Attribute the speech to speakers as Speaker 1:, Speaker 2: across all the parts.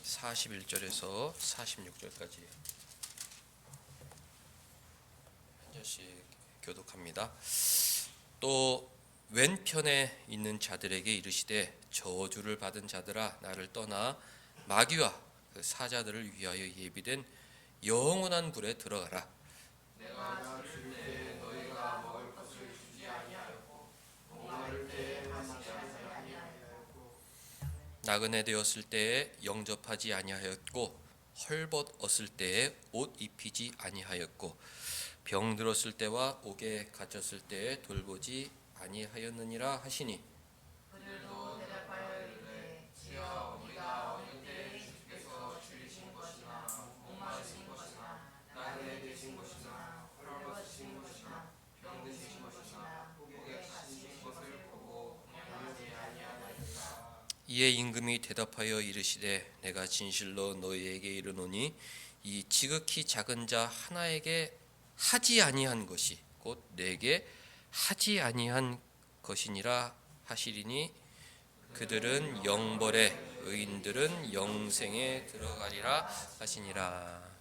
Speaker 1: 41절에서 46절까지 한 절씩 교독합니다. 또 왼편에 있는 자들에게 이르시되 저주를 받은 자들아 나를 떠나 마귀와 그 사자들을 위하여 예비된 영원한 불에 들어가라.
Speaker 2: 내가 줄 때 너희가 먹을 것을 주지 아니하였고 목마를 때에 마시지 아니하였고
Speaker 1: 나그네 되었을 때에 영접하지 아니하였고 헐벗었을 때에 옷 입히지 아니하였고 병들었을 때와 옥에 갇혔을 때에 돌보지 아니하였느니라 하시니
Speaker 2: 그들도 대답하여 이르되 주여 우리가 어느 때에 주께서 줄이신 것이나 목마르신 것이나 나그네 되신 것이나 헐벗으신 것이나 병드신 것이나 옥에 갇히신 것을 보고 공양하지 아니하나이까.
Speaker 1: 이에 임금이 대답하여 이르시되 내가 진실로 너희에게 이르노니 이 지극히 작은 자 하나에게 하지 아니한 것이 곧 내게 하지 아니한 것이니라 하시리니 그들은 영벌에 의인들은 영생에 들어가리라 하시니라.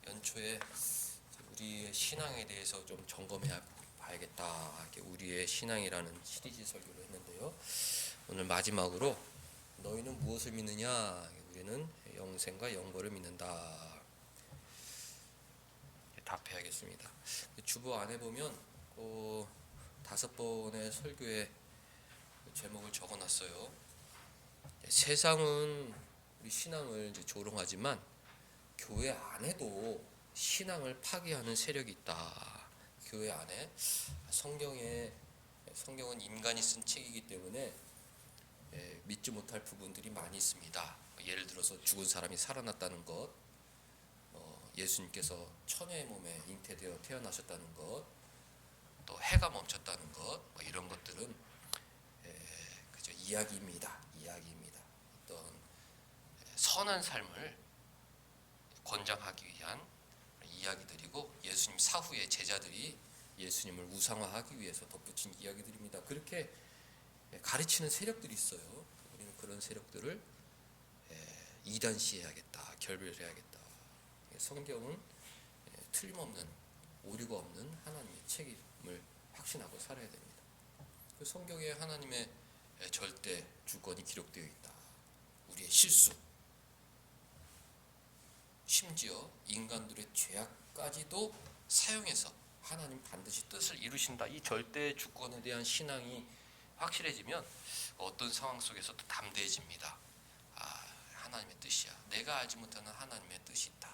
Speaker 1: 연초에 우리의 신앙에 대해서 좀 점검해 봐야겠다. 이렇게 우리의 신앙이라는 시리즈 설교를 했는데요. 오늘 마지막으로 너희는 무엇을 믿느냐? 우리는 영생과 영벌을 믿는다. 답해야겠습니다. 주보 안에 보면 5번의 설교의 제목을 적어놨어요. 세상은 우리 신앙을 이제 조롱하지만 교회 안에도 신앙을 파괴하는 세력이 있다. 교회 안에 성경은 인간이 쓴 책이기 때문에 믿지 못할 부분들이 많이 있습니다. 예를 들어서 죽은 사람이 살아났다는 것, 예수님께서 처녀의 몸에 잉태되어 태어나셨다는 것, 또 해가 멈췄다는 것, 이런 것들은 그저 이야기입니다. 어떤 선한 삶을 권장하기 위한 이야기들이고 예수님 사후에 제자들이 예수님을 우상화하기 위해서 덧붙인 이야기들입니다. 그렇게 가르치는 세력들이 있어요. 우리는 그런 세력들을 이단시해야겠다, 결별해야겠다. 성경은 틀림없는 오류가 없는 하나님의 책임을 확신하고 살아야 됩니다. 그 성경에 하나님의 절대 주권이 기록되어 있다. 우리의 실수, 심지어 인간들의 죄악까지도 사용해서 하나님 반드시 뜻을 이루신다. 이 절대 주권에 대한 신앙이 확실해지면 어떤 상황 속에서도 담대해집니다. 하나님의 뜻이야. 내가 알지 못하는 하나님의 뜻이 있다.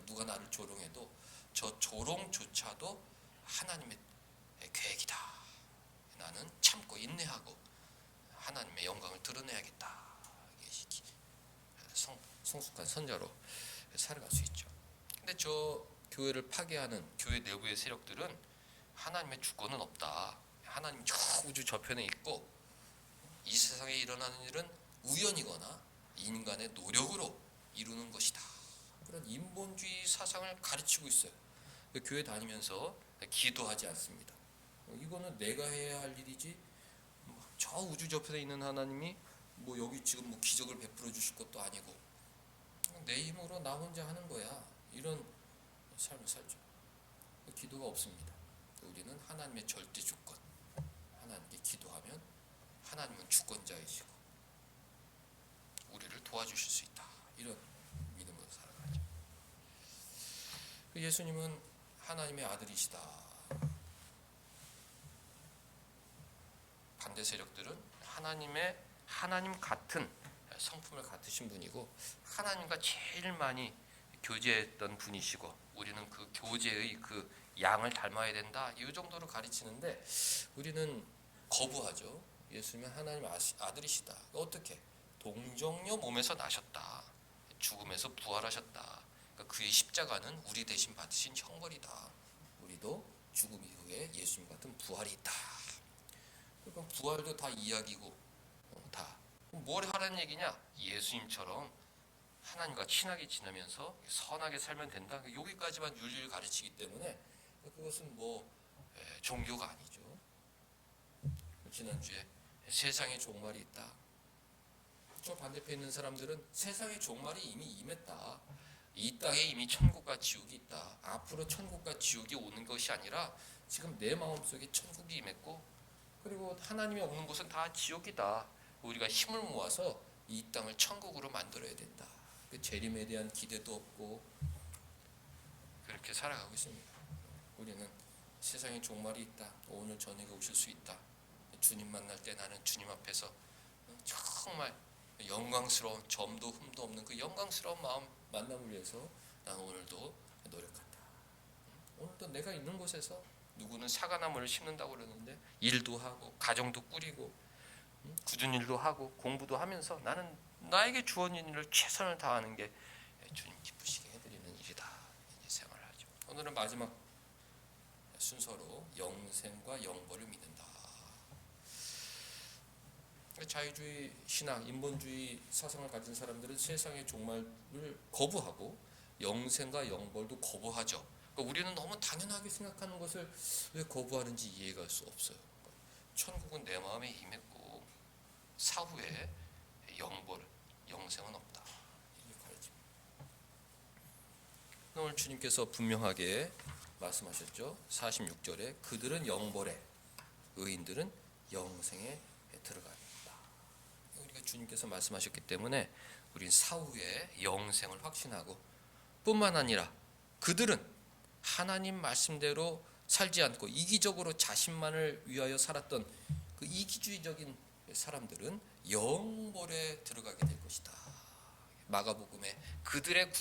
Speaker 1: 누가 나를 조롱해도 저 조롱조차도 하나님의 계획이다. 나는 참고 인내하고 하나님의 영광을 드러내야겠다. 성숙한 선자로 살아갈 수 있죠. 근데 저 교회를 파괴하는 교회 내부의 세력들은 하나님의 주권은 없다. 하나님 저 우주 저편에 있고 이 세상에 일어나는 일은 우연이거나 인간의 노력으로 이루는 것이다. 그런 인본주의 사상을 가르치고 있어요. 교회 다니면서 기도하지 않습니다. 이거는 내가 해야 할 일이지 저 우주 저편에 있는 하나님이 여기 지금 기적을 베풀어 주실 것도 아니고 내 힘으로 나 혼자 하는 거야. 이런 삶을 살죠. 기도가 없습니다. 우리는 하나님의 절대 주권, 하나님께 기도하면 하나님은 주권자이시고 우리를 도와주실 수 있다. 이런 믿음으로 살아가죠. 예수님은 하나님의 아들이시다. 반대 세력들은 하나님 같은 성품을 갖으신 분이고 하나님과 제일 많이 교제했던 분이시고 우리는 그 교제의 그 양을 닮아야 된다. 이 정도로 가르치는데 우리는 거부하죠. 예수님은 하나님 아들이시다. 어떻게? 동정녀 몸에서 나셨다. 죽음에서 부활하셨다. 그러니까 그의 십자가는 우리 대신 받으신 형벌이다. 우리도 죽음 이후에 예수님 같은 부활이 있다. 그러니까 부활도 다 이야기고 다 뭘 하라는 얘기냐? 예수님처럼 하나님과 친하게 지내면서 선하게 살면 된다. 여기까지만 윤리를 가르치기 때문에 그것은 종교가 아니죠. 지난주에 세상에 종말이 있다. 저 반대편에 있는 사람들은 세상의 종말이 이미 임했다. 이 땅에 이미 천국과 지옥이 있다. 앞으로 천국과 지옥이 오는 것이 아니라 지금 내 마음속에 천국이 임했고, 그리고 하나님이 없는 곳은 다 지옥이다. 우리가 힘을 모아서 이 땅을 천국으로 만들어야 된다. 그 재림에 대한 기대도 없고 그렇게 살아가고 있습니다. 우리는 세상에 종말이 있다. 오늘 저녁에 오실 수 있다. 주님 만날 때 나는 주님 앞에서 정말 영광스러운, 점도 흠도 없는 그 영광스러운 마음 만남을 위해서 나는 오늘도 노력한다. 오늘도 내가 있는 곳에서 누구는 사과나무를 심는다고 그러는데 일도 하고 가정도 꾸리고 굳은 일도 하고 공부도 하면서 나는 나에게 주어진 일을 최선을 다하는 게 주님 기쁘시게 해드리는 일이다. 이제 생활하죠. 오늘은 마지막 순서로 영생과 영벌을 믿는다. 자유주의 신앙, 인본주의 사상을 가진 사람들은 세상의 종말을 거부하고 영생과 영벌도 거부하죠. 그러니까 우리는 너무 당연하게 생각하는 것을 왜 거부하는지 이해가 할 수 없어요. 천국은 내 마음에 임했고 사후에 영벌, 영생은 없다. 이렇게 가르칩니다. 오늘 주님께서 분명하게 말씀하셨죠. 46절에 그들은 영벌에, 의인들은 영생에 들어가리라. 우리가 주님께서 말씀하셨기 때문에 우린 사후에 영생을 확신하고, 뿐만 아니라 그들은 하나님 말씀대로 살지 않고 이기적으로 자신만을 위하여 살았던 그 이기주의적인 사람들은 영벌에 들어가게 될 것이다. 마가복음에 그들의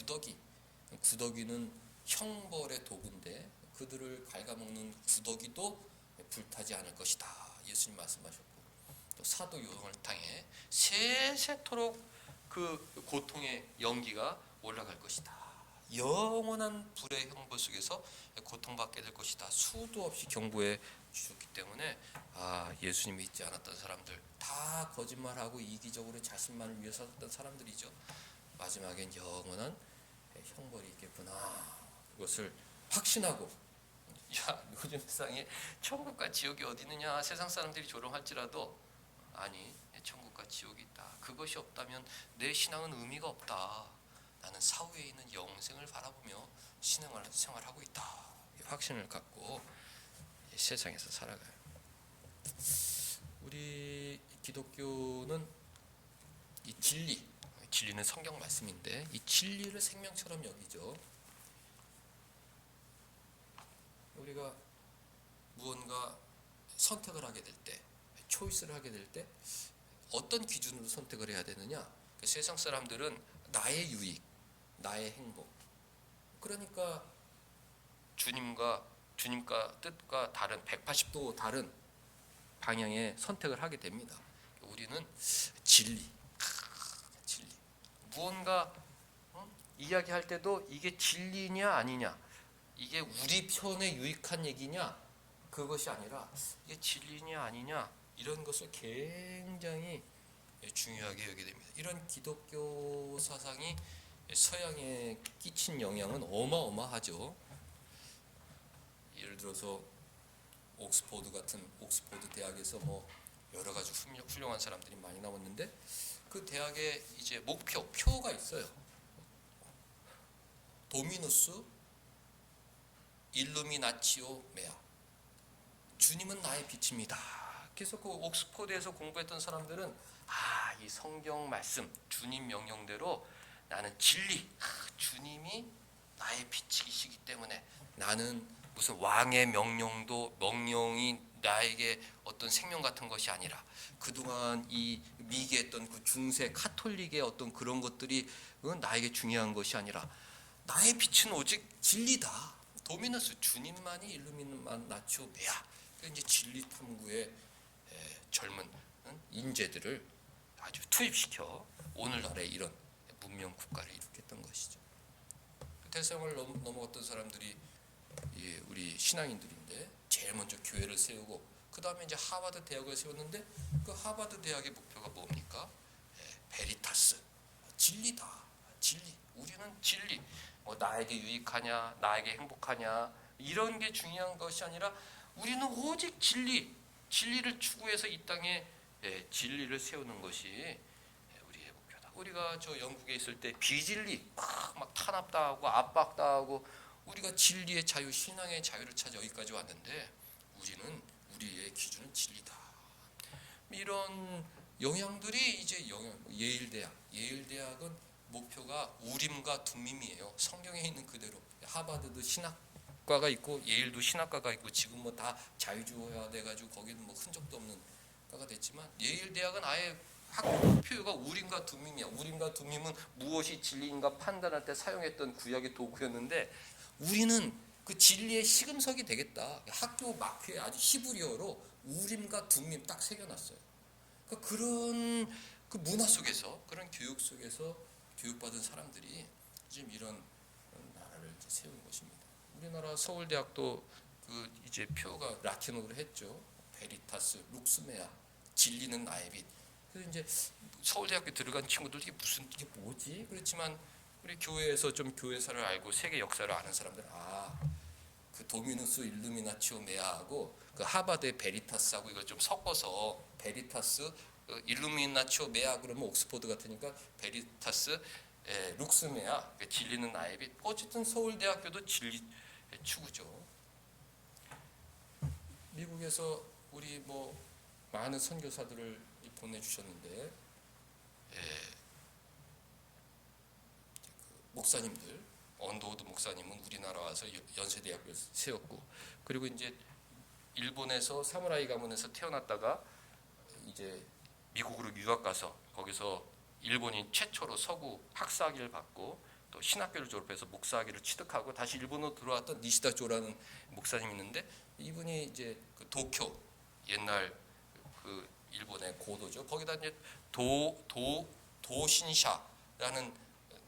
Speaker 1: 구더기는 형벌의 도구인데 그들을 갉아먹는 구더기도 불타지 않을 것이다. 예수님 말씀하셨고, 또 사도 요한을 향해 세세토록 그 고통의 연기가 올라갈 것이다. 영원한 불의 형벌 속에서 고통받게 될 것이다. 수도 없이 경고해 주셨기 때문에 예수님 믿지 않았던 사람들 다 거짓말하고 이기적으로 자신만을 위해 살았던 사람들이죠. 마지막엔 영원한 형벌이 있겠구나. 그것을 확신하고, 요즘 세상에 천국과 지옥이 어디 있느냐, 세상 사람들이 조롱할지라도 아니, 천국과 지옥이 있다. 그것이 없다면 내 신앙은 의미가 없다. 나는 사후에 있는 영생을 바라보며 생활하고 있다. 확신을 갖고 세상에서 살아가요. 우리 기독교는 이 진리는 성경 말씀인데 이 진리를 생명처럼 여기죠. 우리가 무언가 선택을 하게 될 때, 초이스를 하게 될 때 어떤 기준으로 선택을 해야 되느냐? 세상 사람들은 나의 유익, 나의 행복, 그러니까 주님과 뜻과 다른 180도 다른 방향의 선택을 하게 됩니다. 우리는 진리. 무언가 이야기할 때도 이게 진리냐 아니냐, 이게 우리 편에 유익한 얘기냐, 그것이 아니라 이게 진리냐 아니냐, 이런 것을 굉장히 중요하게 여기게 됩니다. 이런 기독교 사상이 서양에 끼친 영향은 어마어마하죠. 예를 들어서 옥스포드 대학에서 여러 가지 훌륭한 사람들이 많이 나왔는데 그 대학에 이제 표가 있어요. 도미누스 일루미나치오 메아. 주님은 나의 빛입니다. 그래서 그 옥스포드에서 공부했던 사람들은 이 성경 말씀, 주님 명령대로 나는 진리, 주님이 나의 빛이시기 때문에 나는 무슨 왕의 명령이 나에게 어떤 생명 같은 것이 아니라 그동안 이 미개했던 그 중세 카톨릭의 어떤 그런 것들이 나에게 중요한 것이 아니라 나의 빛은 오직 진리다. 도미너스, 주님만이 일루미나치오 메아. 이제 진리 탐구의 젊은 인재들을 아주 투입시켜 오늘날의 이런 문명 국가를 일으켰던 것이죠. 대서양을 넘어갔던 사람들이 우리 신앙인들인데 제일 먼저 교회를 세우고 그 다음에 이제 하버드 대학을 세웠는데 그 하버드 대학의 목표가 뭡니까? 베리타스, 진리다. 진리. 우리는 진리. 나에게 유익하냐, 나에게 행복하냐, 이런 게 중요한 것이 아니라 우리는 오직 진리. 진리를 추구해서 이 땅에 진리를 세우는 것이 우리의 목표다. 우리가 저 영국에 있을 때 비진리 막 탄압당하고 압박당하고 우리가 진리의 자유, 신앙의 자유를 찾아 여기까지 왔는데 우리의 기준은 진리다. 이런 영향들이 이제 예일대학은 목표가 우림과 둠밈이에요. 성경에 있는 그대로. 하버드도 신학과가 있고 예일도 신학과가 있고 지금 뭐 다 자유주의화 돼가지고 거기는 뭐 흔적도 없는 과가 됐지만 예일대학은 아예 학표가 우림과 둠밈이야. 우림과 둠밈은 무엇이 진리인가 판단할 때 사용했던 구약의 도구였는데 우리는 그 진리의 시금석이 되겠다. 학교 마크에 아주 히브리어로 우림과 둠밈 딱 새겨놨어요. 그러니까 그런 그 문화 속에서 그런 교육 속에서 교육받은 사람들이 지금 이런 나라를 이제 세운 것입니다. 우리나라 서울대학도 그 이제 표가 라틴어로 했죠. 베리타스, 룩스메아, 진리는 나의 빛. 그래서 이제 서울대학교 들어간 친구들 이게 뭐지? 그렇지만 우리 교회에서 좀 교회사를 알고 세계 역사를 아는 사람들은 그 도미누스 일루미나치오 메아하고 그 하버드의 베리타스하고 이걸 좀 섞어서 베리타스 일루미나치오 메아 그러면 옥스퍼드 같으니까 베리타스 룩스메아 진리는 나의 빛. 어쨌든 서울대학교도 진리 추구죠. 미국에서 우리 뭐 많은 선교사들을 보내주셨는데 목사님들 언더우드 목사님은 우리나라 와서 연세대학교를 세웠고 그리고 이제 일본에서 사무라이 가문에서 태어났다가 이제 미국으로 유학 가서 거기서 일본인 최초로 서구 학사학위를 받고 또 신학교를 졸업해서 목사학위를 취득하고 다시 일본으로 들어왔던 니시다 조라는 목사님이 있는데 이분이 이제 그 도쿄 옛날 그 일본의 고도죠. 거기다 이제 도신샤라는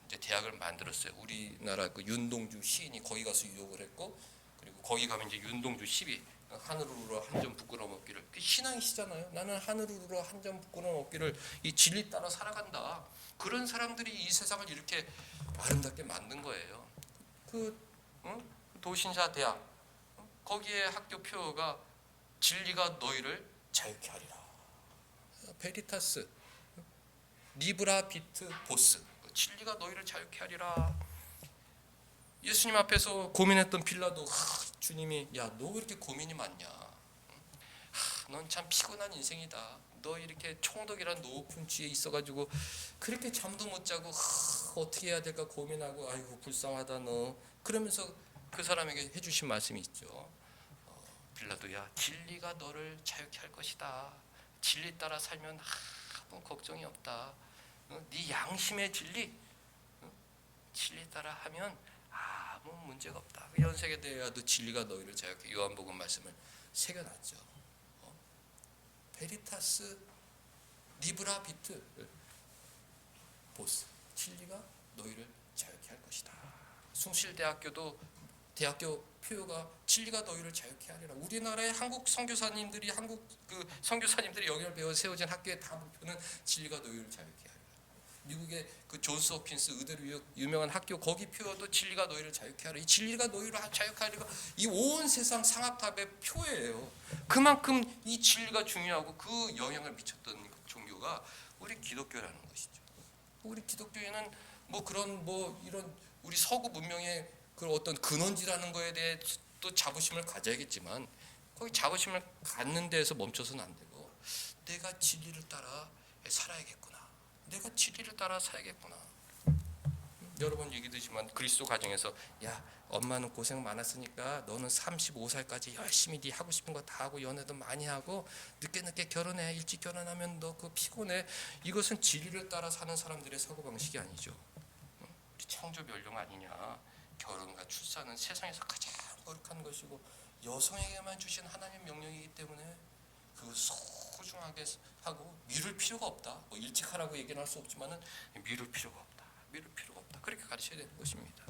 Speaker 1: 이제 대학을 만들었어요. 우리나라 그 윤동주 시인이 거기 가서 유학을 했고 그리고 거기 가면 이제 윤동주 시비 하늘으로 한 점 부끄러움 없기를 신앙이시잖아요. 나는 하늘으로 한 점 부끄러움 없기를 이 진리 따라 살아간다. 그런 사람들이 이 세상을 이렇게 아름답게 만든 거예요. 도신사 대학 거기에 학교 표어가 진리가 너희를 자유케 하리라. 베리타스 리브라 비트 보스 진리가 너희를 자유케 하리라. 예수님 앞에서 고민했던 빌라도 주님이 야 너 왜 이렇게 고민이 많냐. 넌 참 피곤한 인생이다. 너 이렇게 총독이란 높은 지에 있어가지고 그렇게 잠도 못 자고 어떻게 해야 될까 고민하고 아이고 불쌍하다 너. 그러면서 그 사람에게 해주신 말씀이 있죠. 빌라도야 진리가 너를 자유케 할 것이다. 진리 따라 살면 아무 걱정이 없다. 네 양심의 진리 진리 따라 하면 아무 문제가 없다. 연세대에도 진리가 너희를 자유케 요한복음 말씀을 새겨놨죠. 베리타스 리브라 비트 보스 진리가 너희를 자유케 할 것이다. 숭실대학교도 대학교 표어가 진리가 너희를 자유케 하리라. 우리나라의 한국 선교사님들이 영역을 배워 세워진 학교의 다 목표는 진리가 너희를 자유케 하리라. 미국의 그 존스 홉킨스 의대로 유명한 학교 거기 표어도 진리가 너희를 자유케 하리라. 이 진리가 너희를 자유케 하리라. 이 온 세상 상합탑의 표예요. 그만큼 이 진리가 중요하고 그 영향을 미쳤던 종교가 우리 기독교라는 것이죠. 우리 기독교에는 뭐 그런 뭐 이런 우리 서구 문명의 그 어떤 근원지라는 거에 대해 또 자부심을 가져야겠지만 거기 자부심을 갖는 데에서 멈춰서는 안 되고 내가 진리를 따라 살아야겠구나. 내가 진리를 따라 살아야겠구나. 여러 번 얘기 드지만 그리스도 가정에서 야 엄마는 고생 많았으니까 너는 35살까지 열심히 네 하고 싶은 거 다 하고 연애도 많이 하고 늦게 결혼해. 일찍 결혼하면 너 그 피곤해. 이것은 진리를 따라 사는 사람들의 사고방식이 아니죠. 우리 창조 멸종 아니냐. 결혼과 출산은 세상에서 가장 거룩한 것이고 여성에게만 주신 하나님의 명령이기 때문에 그걸 소중하게 하고 미룰 필요가 없다. 뭐 일찍 하라고 얘기는 할 수 없지만은 미룰 필요가 없다. 그렇게 가르쳐야 되는 것입니다.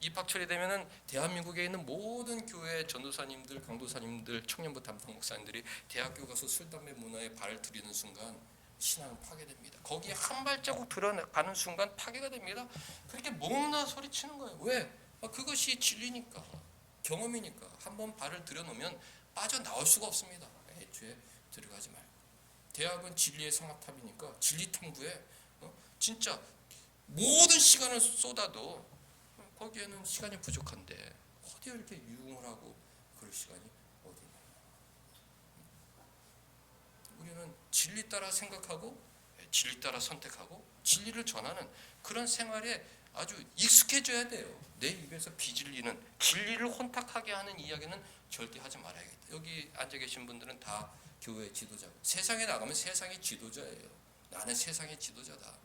Speaker 1: 입학철이 되면은 대한민국에 있는 모든 교회 전도사님들, 강도사님들, 청년부 담당 목사님들이 대학교 가서 술 담배 문화에 발을 들이는 순간 신앙은 파괴됩니다. 거기에 한 발자국 들어가는 순간 파괴가 됩니다. 그렇게 목나 소리치는 거예요. 왜? 그것이 진리니까, 경험이니까. 한번 발을 들여놓으면 빠져나올 수가 없습니다. 애초에 들어가지 말고. 대학은 진리의 상아탑이니까 진리 탐구에 진짜 모든 시간을 쏟아도 거기에는 시간이 부족한데 어디 이렇게 유흥을 하고 그럴 시간이 어디 있냐. 우리는 진리 따라 생각하고 진리 따라 선택하고 진리를 전하는 그런 생활에 아주 익숙해져야 돼요. 내 입에서 비진리는 진리를 혼탁하게 하는 이야기는 절대 하지 말아야겠다. 여기 앉아 계신 분들은 다 교회 지도자고 세상에 나가면 세상의 지도자예요. 나는 세상의 지도자다.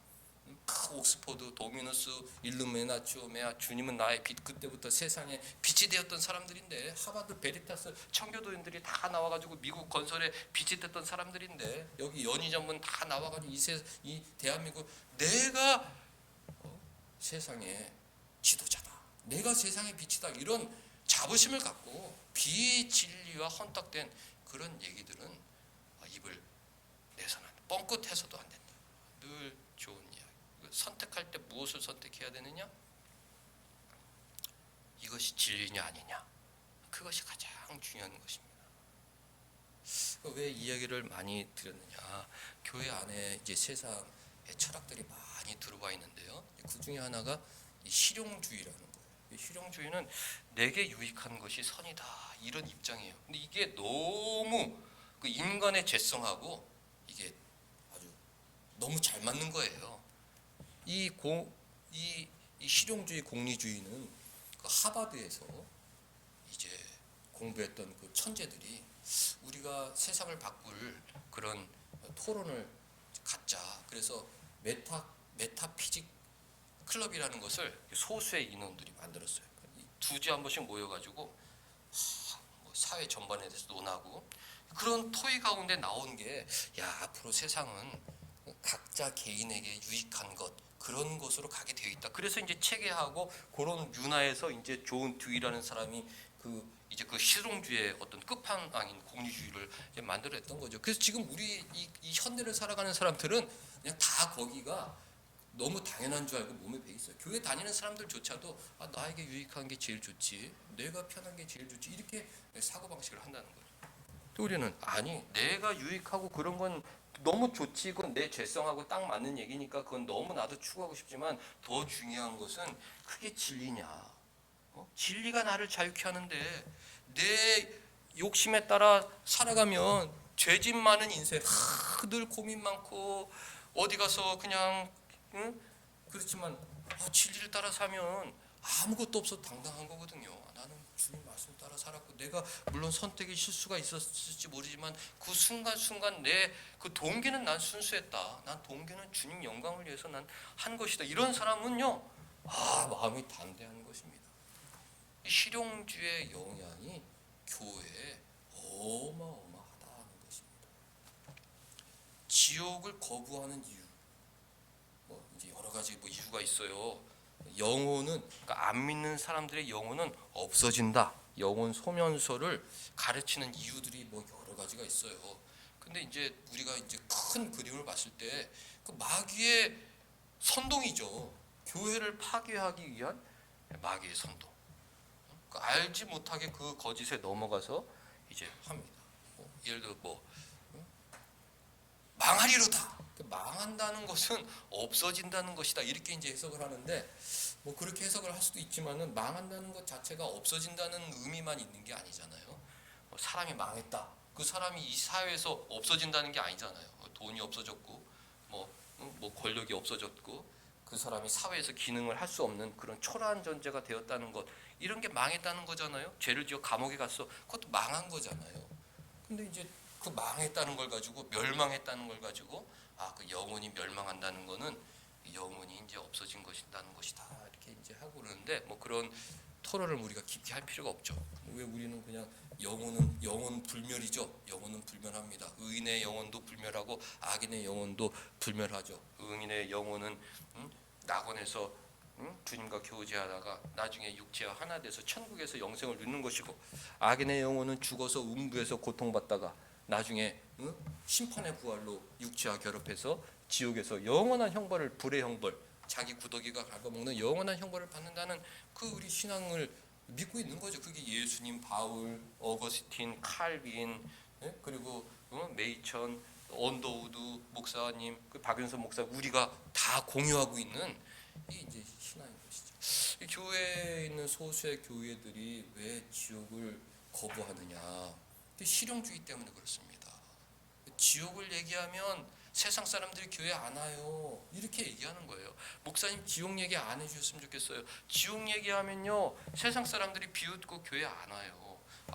Speaker 1: 옥스포드, 도미누스, 일루미나치오, 메아, 주님은 나의 빛. 그때부터 세상에 빛이 되었던 사람들인데 하버드, 베리타스, 청교도인들이 다 나와가지고 미국 건설에 빛이 됐던 사람들인데 여기 연희전문 다 나와가지고 이 대한민국 내가 세상의 지도자다. 내가 세상의 빛이다. 이런 자부심을 갖고 비진리와 헌탁된 그런 얘기들은 입을 내서는 뻥끗해서도 안 된다. 늘 좋은 이야기. 선택할 때 무엇을 선택해야 되느냐? 이것이 진리냐 아니냐. 그것이 가장 중요한 것입니다. 왜 이야기를 많이 드렸느냐? 교회 안에 이제 세상의 철학들이 많이 들어와 있는데요. 그 중에 하나가 이 실용주의라는 거예요. 이 실용주의는 내게 유익한 것이 선이다. 이런 입장이에요. 근데 이게 너무 그 인간의 죄성하고 이게 아주 너무 잘 맞는 거예요. 이 실용주의 공리주의는 그 하버드에서 이제 공부했던 그 천재들이 우리가 세상을 바꿀 그런 토론을 갖자. 그래서 메타피직 클럽이라는 것을 소수의 인원들이 만들었어요. 두 주에 한 번씩 모여가지고 사회 전반에 대해서 논하고 그런 토의 가운데 나온 게 앞으로 세상은 각자 개인에게 유익한 것 그런 것으로 가게 되어 있다. 그래서 이제 체계하고 그런 윤화에서 이제 존 듀이라는 사람이 그 실용주의의 어떤 끝판왕인 공리주의를 이제 만들어냈던 거죠. 그래서 지금 우리 이 현대를 살아가는 사람들은 그냥 다 거기가 너무 당연한 줄 알고 몸에 배 있어요. 교회 다니는 사람들조차도 나에게 유익한 게 제일 좋지, 내가 편한 게 제일 좋지 이렇게 사고 방식을 한다는 거죠. 또 우리는 아니 내가 유익하고 그런 건 너무 좋지, 그건 내 죄성하고 딱 맞는 얘기니까 그건 너무 나도 추구하고 싶지만 더 중요한 것은 그게 진리냐? 진리가 나를 자유케 하는데 내 욕심에 따라 살아가면 죄짓 많은 인생, 늘 고민 많고 어디 가서 그냥 그렇지만 진리를 따라 사면 아무것도 없어도 당당한 거거든요. 나는 주님 말씀 따라 살았고 내가 물론 선택의 실수가 있었을지 모르지만 그 순간순간 내 그 동기는 난 순수했다. 난 동기는 주님 영광을 위해서 난 한 것이다. 이런 사람은요 마음이 담대한 것입니다. 이 실용주의 영향이 교회에 어마어마하다는 것입니다. 지옥을 거부하는 이유 이제 여러 가지 이유가 있어요. 영혼은 그러니까 안 믿는 사람들의 영혼은 없어진다. 영혼 소면서를 가르치는 이유들이 여러 가지가 있어요. 근데 이제 우리가 이제 큰 그림을 봤을 때 그 마귀의 선동이죠. 교회를 파괴하기 위한 마귀의 선동. 알지 못하게 그 거짓에 넘어가서 이제 합니다. 예를 들어 망하리로다. 망한다는 것은 없어진다는 것이다. 이렇게 이제 해석을 하는데 그렇게 해석을 할 수도 있지만은 망한다는 것 자체가 없어진다는 의미만 있는 게 아니잖아요. 사람이 망했다. 그 사람이 이 사회에서 없어진다는 게 아니잖아요. 돈이 없어졌고 권력이 없어졌고 그 사람이 사회에서 기능을 할 수 없는 그런 초라한 존재가 되었다는 것, 이런 게 망했다는 거잖아요. 죄를 지어 감옥에 갔어. 그것도 망한 거잖아요. 근데 이제 그 망했다는 걸 가지고 멸망했다는 걸 가지고 그 영혼이 멸망한다는 거는 영혼이 이제 없어진 것이다는 것이다. 이렇게 이제 하고 그러는데 그런 토론을 우리가 깊게 할 필요가 없죠. 왜 우리는 그냥 영혼 불멸이죠. 영혼은 불멸합니다. 의인의 영혼도 불멸하고 악인의 영혼도 불멸하죠. 의인의 영혼은 낙원에서 주님과 교제하다가 나중에 육체와 하나 돼서 천국에서 영생을 누리는 것이고, 악인의 영혼은 죽어서 음부에서 고통받다가 나중에 심판의 부활로 육체와 결합해서 지옥에서 영원한 형벌을, 불의 형벌, 자기 구더기가 갉아먹는 영원한 형벌을 받는다는 그 우리 신앙을 믿고 있는 거죠. 그게 예수님, 바울, 어거스틴, 칼빈, 그리고 메이천, 언더우드 목사님, 그 박윤선 목사, 우리가 다 공유하고 있는 이 이제 신앙인 것이죠. 이 교회에 있는 소수의 교회들이 왜 지옥을 거부하느냐? 실용주의 때문에 그렇습니다. 지옥을 얘기하면 세상 사람들이 교회 안 와요. 이렇게 얘기하는 거예요. 목사님 지옥 얘기 안 해주셨으면 좋겠어요. 지옥 얘기하면요 세상 사람들이 비웃고 교회 안 와요.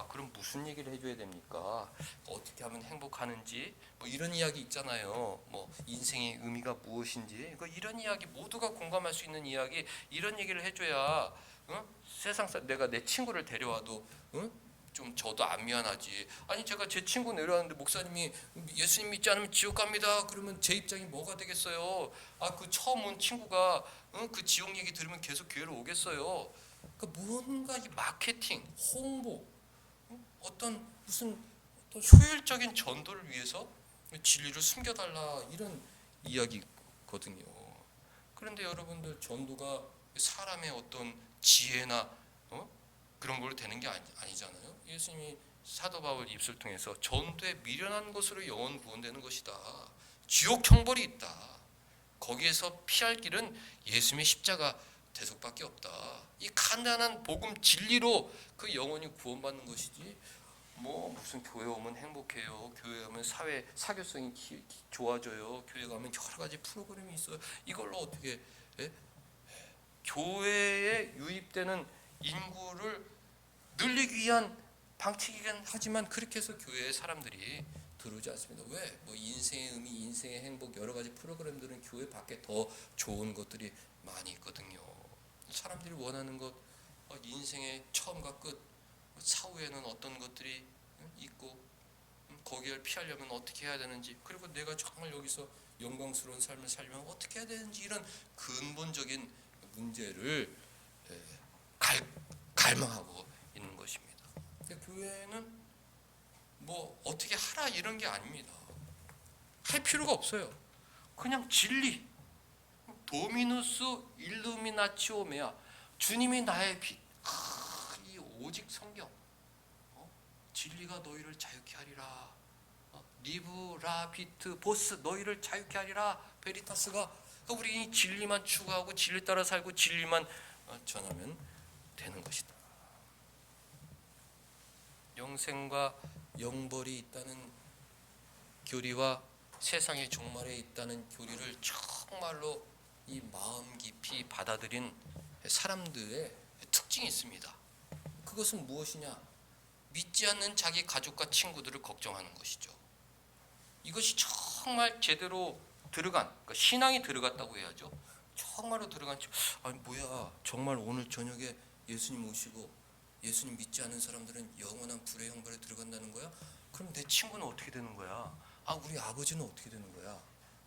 Speaker 1: 그럼 무슨 얘기를 해줘야 됩니까? 어떻게 하면 행복하는지 뭐 이런 이야기 있잖아요. 뭐 인생의 의미가 무엇인지 이런 이야기 모두가 공감할 수 있는 이야기 이런 얘기를 해줘야 세상 내가 내 친구를 데려와도 좀 저도 안 미안하지. 아니 제가 제 친구 내려왔는데 목사님이 예수님 믿지 않으면 지옥 갑니다. 그러면 제 입장이 뭐가 되겠어요? 그 처음 온 친구가 그 지옥 얘기 들으면 계속 교회로 오겠어요. 그러니까 뭔가 이 마케팅, 홍보, 무슨 효율적인 전도를 위해서 진리를 숨겨달라 이런 이야기거든요. 그런데 여러분들 전도가 사람의 어떤 지혜나 그런 걸로 되는 게 아니잖아요. 예수님이 사도 바울 입술 통해서 전도에 미련한 것으로 영혼 구원되는 것이다. 지옥 형벌이 있다. 거기에서 피할 길은 예수님의 십자가 대속밖에 없다. 이 간단한 복음 진리로 그 영혼이 구원받는 것이지. 뭐 무슨 교회 오면 행복해요. 교회 오면 사교성이 좋아져요. 교회 가면 여러 가지 프로그램이 있어요. 이걸로 어떻게 교회에 유입되는 인구를 늘리기 위한 방책이긴 하지만 그렇게 해서 교회에 사람들이 들어오지 않습니다. 왜? 뭐 인생의 의미, 인생의 행복 여러 가지 프로그램들은 교회 밖에 더 좋은 것들이 많이 있거든요. 사람들이 원하는 것, 인생의 처음과 끝, 사후에는 어떤 것들이 있고 거기를 피하려면 어떻게 해야 되는지, 그리고 내가 정말 여기서 영광스러운 삶을 살려면 어떻게 해야 되는지 이런 근본적인 문제를 갈망하고 있는 것입니다. 교회는 뭐 어떻게 하라 이런 게 아닙니다. 할 필요가 없어요. 그냥 진리, 도미누스 일루미나치오 메아, 주님이 나의 빛, 이 오직 성경, 진리가 너희를 자유케 하리라, 리브라 비트 보스 너희를 자유케 하리라, 베리타스가, 우리 이 진리만 추구하고 진리 따라 살고 진리만 전하면 되는 것이다. 영생과 영벌이 있다는 교리와 세상의 종말에 있다는 교리를 정말로 이 마음 깊이 받아들인 사람들의 특징이 있습니다. 그것은 무엇이냐? 믿지 않는 자기 가족과 친구들을 걱정하는 것이죠. 이것이 정말 제대로 들어간, 그러니까 신앙이 들어갔다고 해야죠. 정말로 들어간, 아니 뭐야, 정말 오늘 저녁에 예수님 오시고 예수님 믿지 않는 사람들은 영원한 불의 형벌에 들어간다는 거야? 그럼 내 친구는 어떻게 되는 거야? 우리 아버지는 어떻게 되는 거야?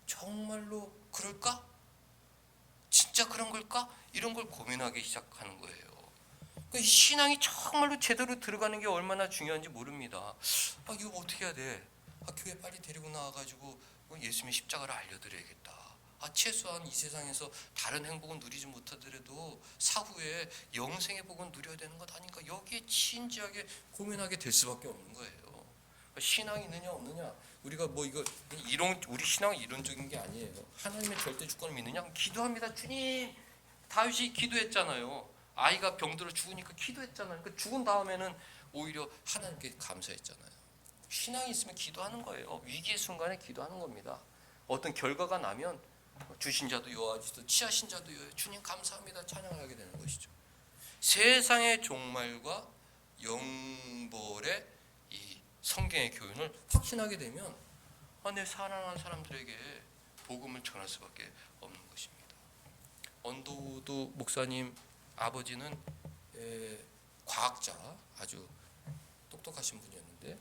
Speaker 1: 정말로 그럴까? 진짜 그런 걸까? 이런 걸 고민하기 시작하는 거예요. 그러니까 이 신앙이 정말로 제대로 들어가는 게 얼마나 중요한지 모릅니다. 이거 어떻게 해야 돼? 교회 빨리 데리고 나와가지고 예수님의 십자가를 알려드려야겠다. 최소한 이 세상에서 다른 행복은 누리지 못하더라도 사후에 영생의 복은 누려야 되는 것 아닌가? 여기에 진지하게 고민하게 될 수밖에 없는 거예요. 신앙이 있느냐 없느냐, 우리가 뭐 이거 우리 신앙은 이론적인 게 아니에요. 하나님의 절대 주권을 믿느냐? 기도합니다. 주님, 다윗이 기도했잖아요. 아이가 병들어 죽으니까 기도했잖아요. 그러니까 죽은 다음에는 오히려 하나님께 감사했잖아요. 신앙이 있으면 기도하는 거예요. 위기의 순간에 기도하는 겁니다. 어떤 결과가 나면 주신 자도 여호와시도 취하신 자도 여호와, 주님 감사합니다 찬양하게 되는 것이죠. 세상의 종말과 영벌의 이 성경의 교훈을 확신하게 되면 내 사랑하는 사람들에게 복음을 전할 수밖에 없는 것입니다. 언더우드 목사님 아버지는 과학자, 아주 똑똑하신 분이었는데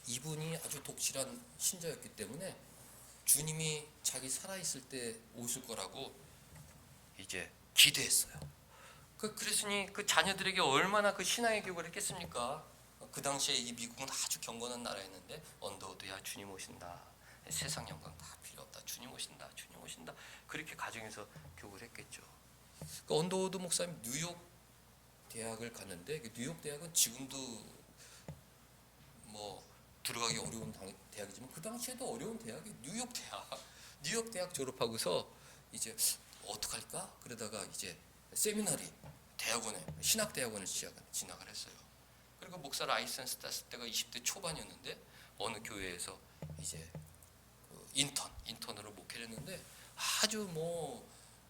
Speaker 1: 이분이 아주 독실한 신자였기 때문에 주님이 자기 살아있을 때 오실 거라고 이제 기대했어요. 그랬으니 그 자녀들에게 얼마나 그 신앙의 교육을 했겠습니까? 그 당시에 이 미국은 아주 경건한 나라였는데 언더우드야 주님 오신다. 세상 영광 다 필요 없다. 주님 오신다. 주님 오신다. 그렇게 가정에서 교육을 했겠죠. 언더우드 목사님 뉴욕 대학을 갔는데 뉴욕 대학은 지금도 뭐 들어가기 어려운 대학이지만 그 당시에도 어려운 대학이 뉴욕 대학. 뉴욕 대학 졸업하고서 이제 어떡할까? 그러다가 이제 세미나리 대학원에 신학 대학원을 진학을 했어요. 그리고 목사 라이센스 땄을 때가 20대 초반이었는데 어느 교회에서 이제 그 인턴으로 목회를 했는데 아주 뭐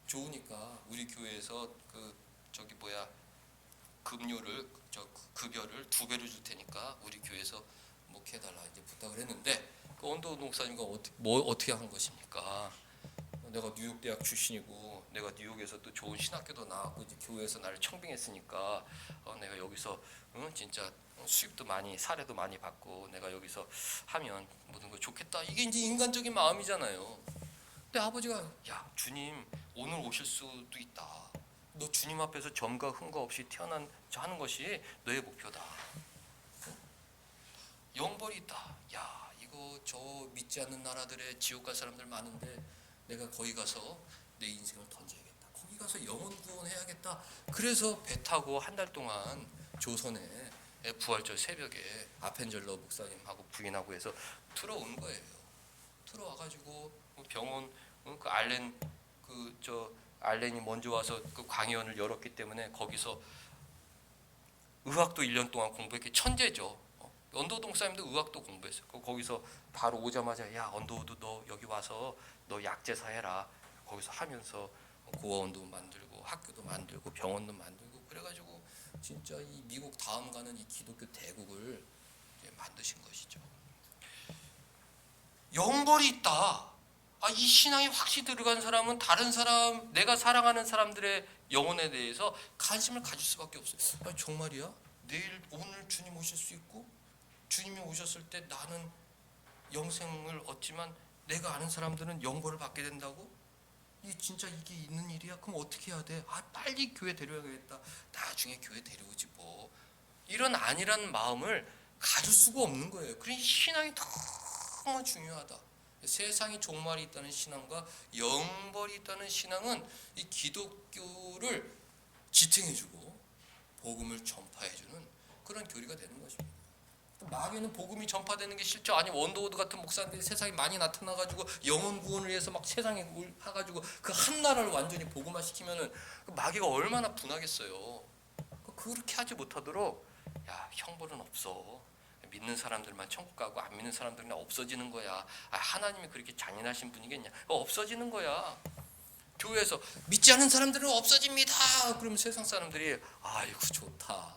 Speaker 1: 좋으니까 우리 교회에서 그 저기 뭐야 급료를 급여를 2배로 줄 테니까 우리 교회에서 목회해달라 이제 부탁을 했는데 그 언더 목사님과 어떻게 한 것입니까? 내가 뉴욕 대학 출신이고 내가 뉴욕에서 또 좋은 신학교도 나왔고 이제 교회에서 나를 청빙했으니까 내가 여기서 진짜 수입도 많이 사례도 많이 받고 내가 여기서 하면 모든 거 좋겠다. 이게 이제 인간적인 마음이잖아요. 근데 아버지가 야 주님 오늘 오실 수도 있다. 너 주님 앞에서 점과 흠과 없이 하는 것이 너의 목표다. 영벌이 있다. 야 이거 저 믿지 않는 나라들의 지옥 갈 사람들 많은데 내가 거기 가서 내 인생을 던져야겠다. 거기 가서 영혼 구원해야겠다. 그래서 배 타고 한 달 동안 조선에 부활절 새벽에 아펜젤러 목사님하고 부인하고 해서 들어온 거예요. 들어와가지고 병원 그 알렌이 먼저 와서 그 광의원을 열었기 때문에 거기서 의학도 1년 동안 공부했기 천재죠. 언더우드 목사님도 의학도 공부했어요. 거기서 바로 오자마자 야 언더우드 너 여기 와서 너 약제사 해라. 거기서 하면서 고아원도 만들고 학교도 만들고 병원도 만들고 그래가지고 진짜 이 미국 다음 가는 이 기독교 대국을 이제 만드신 것이죠. 영벌이 있다. 이 신앙이 확실히 들어간 사람은 다른 사람, 내가 사랑하는 사람들의 영혼에 대해서 관심을 가질 수밖에 없어요. 정말이야? 오늘 주님 오실 수 있고 주님이 오셨을 때 나는 영생을 얻지만 내가 아는 사람들은 영벌을 받게 된다고? 진짜 이게 있는 일이야? 그럼 어떻게 해야 돼? 빨리 교회 데려가야겠다. 나중에 교회 데려오지 뭐. 이런 안일한 마음을 가질 수가 없는 거예요. 그러니 신앙이 너무 중요하다. 세상이 종말이 있다는 신앙과 영벌이 있다는 신앙은 이 기독교를 지탱해주고 복음을 전파해주는 그런 교리가 되는 것입니다. 마귀는 복음이 전파되는 게 싫죠. 아니 원더우드 같은 목사님들이 세상에 많이 나타나가지고 영혼 구원을 위해서 막 세상에 파가지고 그 한 나라를 완전히 복음화시키면은 마귀가 얼마나 분하겠어요. 그렇게 하지 못하도록 야 형벌은 없어. 믿는 사람들만 천국 가고 안 믿는 사람들은 없어지는 거야. 하나님이 그렇게 잔인하신 분이겠냐? 없어지는 거야. 교회에서 믿지 않은 사람들은 없어집니다. 그러면 세상 사람들이 아이고 좋다.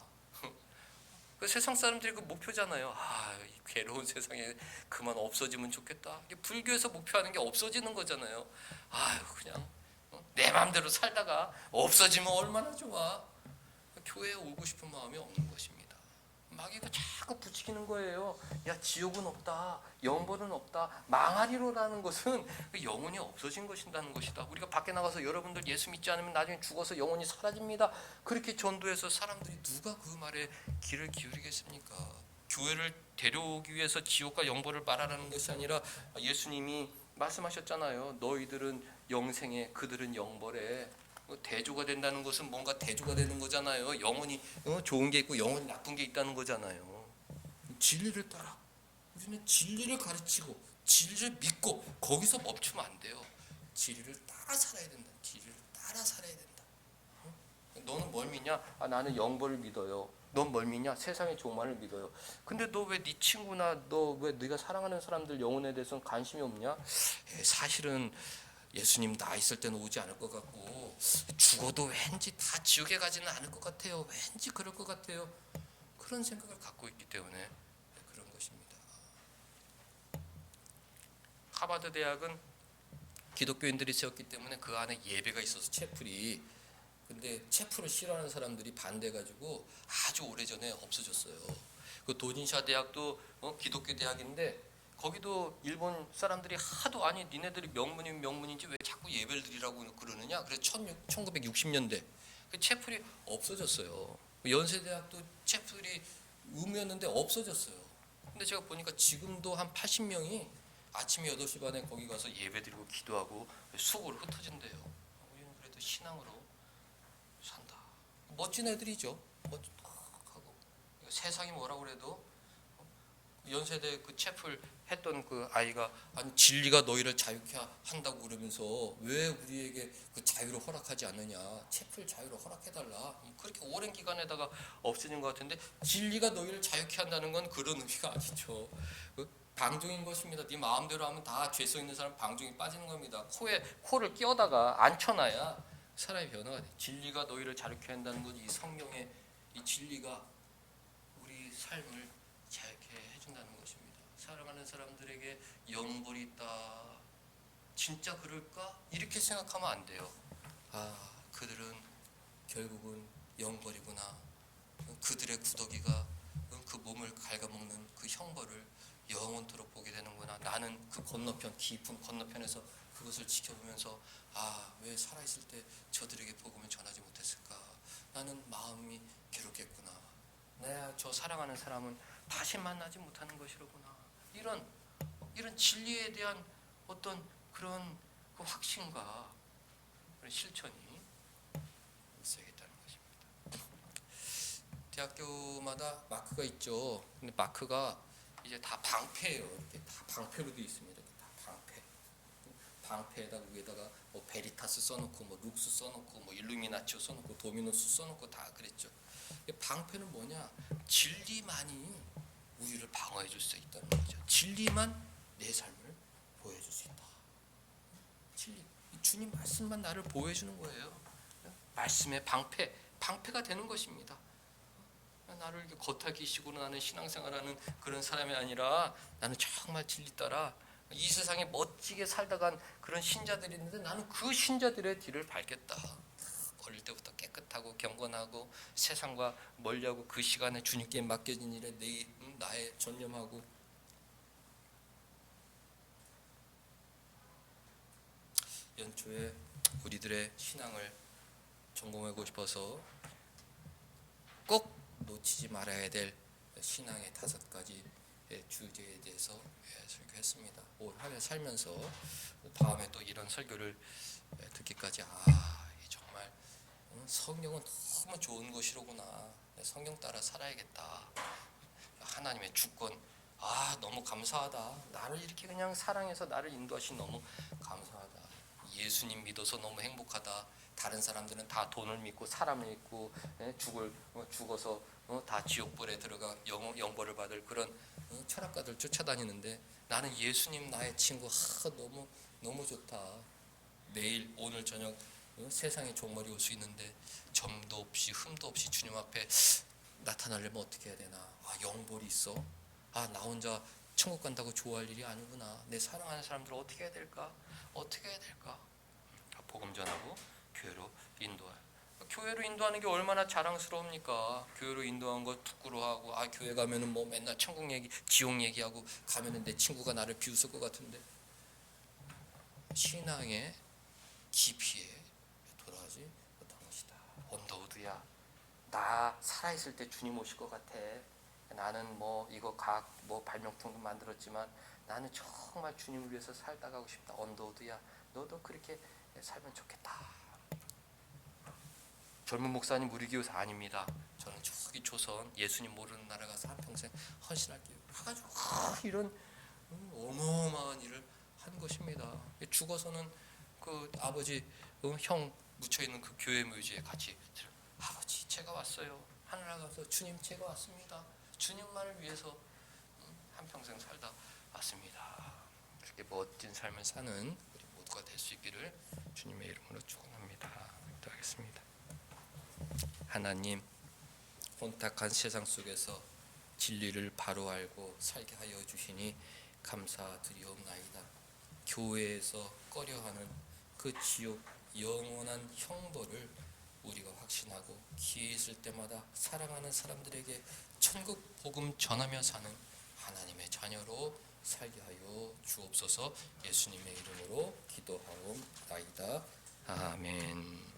Speaker 1: 그 세상 사람들이 그 목표잖아요. 이 괴로운 세상에 그만 없어지면 좋겠다. 이게 불교에서 목표하는 게 없어지는 거잖아요. 그냥 내 마음대로 살다가 없어지면 얼마나 좋아. 교회에 오고 싶은 마음이 없는 것입니다. 마귀가 자꾸 부추기는 거예요. 야 지옥은 없다. 영벌은 없다. 망하리로라는 것은 영혼이 없어진 것이라는 것이다. 우리가 밖에 나가서 여러분들 예수 믿지 않으면 나중에 죽어서 영혼이 사라집니다. 그렇게 전도해서 사람들이 누가 그 말에 귀를 기울이겠습니까? 교회를 데려오기 위해서 지옥과 영벌을 말하라는 것이 아니라 예수님이 말씀하셨잖아요. 너희들은 영생에 그들은 영벌에 대조가 된다는 것은 뭔가 대조가 되는 거잖아요. 영혼이 좋은 게 있고 영혼이 나쁜 게 있다는 거잖아요. 진리를 따라 우리는 진리를 가르치고 진리를 믿고 거기서 멈추면 안 돼요. 진리를 따라 살아야 된다. 진리를 따라 살아야 된다. 너는 뭘 믿냐? 나는 영벌을 믿어요. 넌 뭘 믿냐? 세상의 종말을 믿어요. 근데 너 왜 네 친구나 너 왜 네가 사랑하는 사람들 영혼에 대해서는 관심이 없냐? 사실은 예수님 나 있을 때는 오지 않을 것 같고 죽어도 왠지 다 지옥에 가지는 않을 것 같아요. 왠지 그럴 것 같아요. 그런 생각을 갖고 있기 때문에 그런 것입니다. 하버드 대학은 기독교인들이 세웠기 때문에 그 안에 예배가 있어서 채플이 근데 채플을 싫어하는 사람들이 반대해가지고 아주 오래전에 없어졌어요. 그 도진샤 대학도 기독교 대학인데 거기도 일본 사람들이 하도 아니 니네들이 명문인지 왜 자꾸 예배를 드리라고 그러느냐. 그래서 1960년대 그 채플이 없어졌어요. 연세대학도 채플이 의무였는데 없어졌어요. 근데 제가 보니까 지금도 한 80명이 아침 8시 반에 거기 가서 예배 드리고 기도하고 수고로 흩어진대요. 우리는 그래도 신앙으로 산다. 멋진 애들이죠. 하고 세상이 뭐라고 그래도 연세대 그 채플 했던 그 아이가 아니 진리가 너희를 자유케 한다고 그러면서 왜 우리에게 그 자유를 허락하지 않느냐, 채플 자유를 허락해달라, 그렇게 오랜 기간에다가 없어진 것 같은데, 진리가 너희를 자유케 한다는 건 그런 의미가 아니죠. 그 방종인 것입니다. 네 마음대로 하면 다 죄성 있는 사람 방종이 빠지는 겁니다. 코를 끼워다가 앉혀놔야 사람이 변화가 돼. 진리가 너희를 자유케 한다는 건 이 성경의 이 진리가 우리 삶을 자유케 해준다는 것입니다. 사랑하는 사람들에게 영벌이 있다, 진짜 그럴까? 이렇게 생각하면 안 돼요. 아, 그들은 결국은 영벌이구나. 그들의 구더기가 그 몸을 갉아먹는 그 형벌을 영원토록 보게 되는구나. 나는 그 건너편, 깊은 건너편에서 그것을 지켜보면서 아, 왜 살아있을 때 저들에게 복음을 전하지 못했을까? 나는 마음이 괴롭겠구나. 내가 저 사랑하는 사람은 다시 만나지 못하는 것이로구나. 이런 진리에 대한 어떤 그런 그 확신과 그런 실천이 있어야겠다는 것입니다. 대학교마다 마크가 있죠. 근데 마크가 이제 다 방패예요. 이렇게 다 방패로 되어 있습니다. 이렇게 다 방패. 방패에다가 위에다가 뭐 베리타스 써놓고 뭐 룩스 써놓고 뭐 일루미나티오 써놓고 도미노스 써놓고 다 그랬죠. 방패는 뭐냐? 진리만이 우리를 방어해 줄 수 있다는 거죠. 진리만 내 삶을 보여줄 수 있다. 진리, 주님 말씀만 나를 보호해 주는 거예요. 말씀의 방패가 되는 것입니다. 나를 이렇게 겉핥기식으로 나는 신앙생활하는 그런 사람이 아니라 나는 정말 진리 따라 이 세상에 멋지게 살다간 그런 신자들이 있는데 나는 그 신자들의 뒤를 밟겠다. 어릴 때부터 깨끗하고 경건하고 세상과 멀리하고 그 시간에 주님께 맡겨진 일에 나의 전념하고, 연초에 우리들의 신앙을 점검하고 싶어서 꼭 놓치지 말아야 될 신앙의 5가지 주제에 대해서 설교했습니다. 올 한 해 살면서 다음에 또 이런 설교를 듣기까지 정말 성경은 너무 좋은 것이로구나. 성경 따라 살아야겠다. 하나님의 주권, 너무 감사하다. 나를 이렇게 그냥 사랑해서 나를 인도하신 너무 감사하다. 예수님 믿어서 너무 행복하다. 다른 사람들은 다 돈을 믿고 사람을 믿고 죽어서 다 지옥불에 들어가 영벌을 받을 그런 철학가들 쫓아다니는데 나는 예수님 나의 친구, 너무 좋다. 내일 오늘 저녁 세상의 종말이 올 수 있는데 점도 없이 흠도 없이 주님 앞에 나타나려면 어떻게 해야 되나? 영벌이 있어? 나 혼자 천국 간다고 좋아할 일이 아니구나. 내 사랑하는 사람들 어떻게 해야 될까? 복음 전하고 교회로 인도할. 교회로 인도하는 게 얼마나 자랑스러웁니까? 교회로 인도한 거 부끄러워하고 교회 가면은 뭐 맨날 천국 얘기, 지옥 얘기하고 가면은 내 친구가 나를 비웃을 것 같은데, 신앙의 깊이에 돌아가지 못한 것이다. 언더우드야, 나 살아있을 때 주님 오실 것 같아. 나는 뭐 이거 뭐 발명품도 만들었지만 나는 정말 주님을 위해서 살다 가고 싶다. 언더우드야, 너도 그렇게 살면 좋겠다. 젊은 목사님 우리 교사 아닙니다. 저는 저기 조선 예수님 모르는 나라 가서 한평생 헌신할게요. 해가지고 이런 어마어마한 일을 한 것입니다. 죽어서는 그 아버지 형 묻혀있는 그 교회 묘지에 같이 아버지 제가 왔어요. 하늘나라 가서 주님 제가 왔습니다. 주님만을 위해서 한평생 살다 왔습니다. 그렇게 멋진 삶을 사는 우리 모두가 될 수 있기를 주님의 이름으로 축원합니다. 기도하겠습니다. 하나님, 혼탁한 세상 속에서 진리를 바로 알고 살게 하여 주시니 감사드리옵나이다. 교회에서 꺼려하는 그 지옥 영원한 형벌을 우리가 확신하고 기회 있을 때마다 사랑하는 사람들에게 천국 복음 전하며 사는 하나님의 자녀로 살게 하여 주옵소서. 예수님의 이름으로 기도하옵나이다. 아멘.